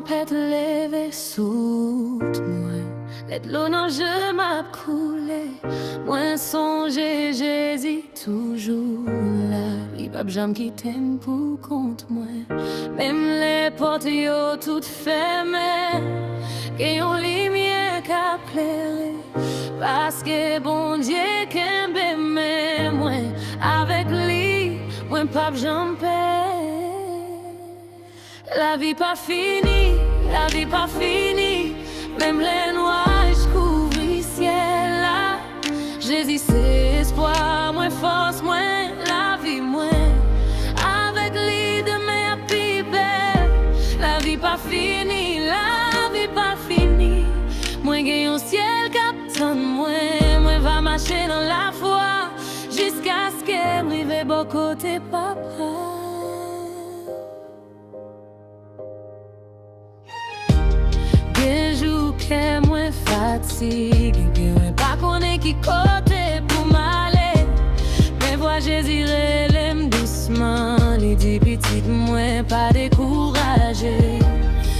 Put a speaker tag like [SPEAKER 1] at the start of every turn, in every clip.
[SPEAKER 1] tempête levée sous moi. L'aide l'eau non je m'a coulé. Moi songer Jésus toujours là. Il va jamais quitter pour contre moi. Même les portes yo toutes fermées. Qu'il y a une lumière qui a éclairé. Parce que bon Dieu qu'aime moi. Avec lui, moi pas j'en paie. La vie pas finie, la vie pas finie. Même les nuages couvrent le ciel là. Jésus c'est espoir, moins force, moins la vie, moins. Avec lui demain à plus belle. La vie pas finie, la vie pas finie. Moi gagne un ciel captain, moi va marcher dans la foi. Jusqu'à ce que m'rive bon côté papa. Que moi fatigue, que moi pas connaît qui côté pour m'aller. Mais vois Jésus l'aime doucement, les dit petite moi pas découragé.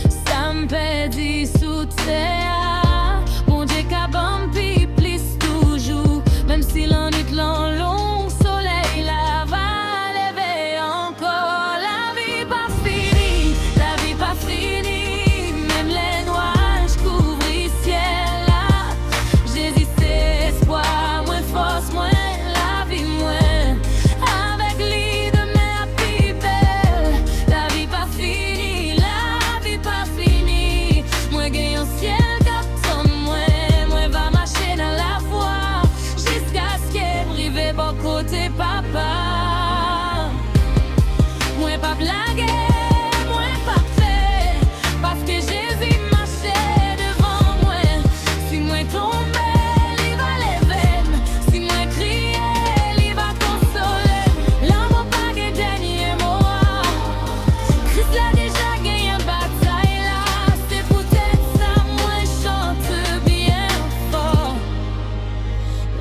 [SPEAKER 1] Ça me perdit sous terre, mon Dieu qu'a bambi plus toujours. Même si l'ennui long soleil là va lever encore. La vie pas finie, la vie pas finie, même les noirs. Côté papa, moi pas blaguer, moi pas fait, parce que Jésus marchait devant moi. Si moi tombais, il va lever, si moi criais, il va consoler. L'amour pas que dernier mot, Christ l'a déjà gagné une bataille là. C'est peut-être ça, moi chante bien fort.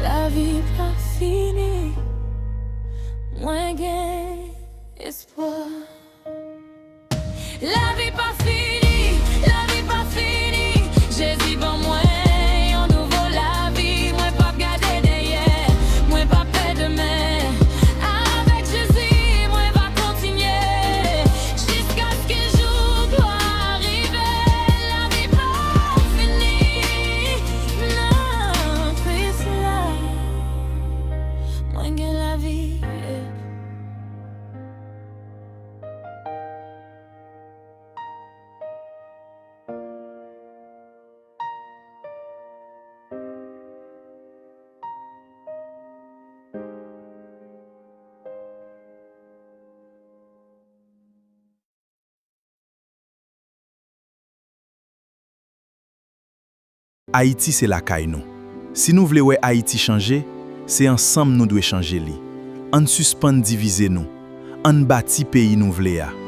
[SPEAKER 1] La vie pas finie. Moins gain espoir. La vie pas finie, la vie pas finie. Jésus bon moi, on nouveau la vie. Moi pas garder derrière, moi pas peur demain. Avec Jésus, moi va continuer jusqu'à ce que jour doit arriver. La vie pas finie, non, fais cela. Moi gain la vie.
[SPEAKER 2] Haïti c'est la caille nous. Si nous voulons Haïti changer, c'est ensemble nous devons changer li. On suspend diviser nous. On bâti pays nous voulons.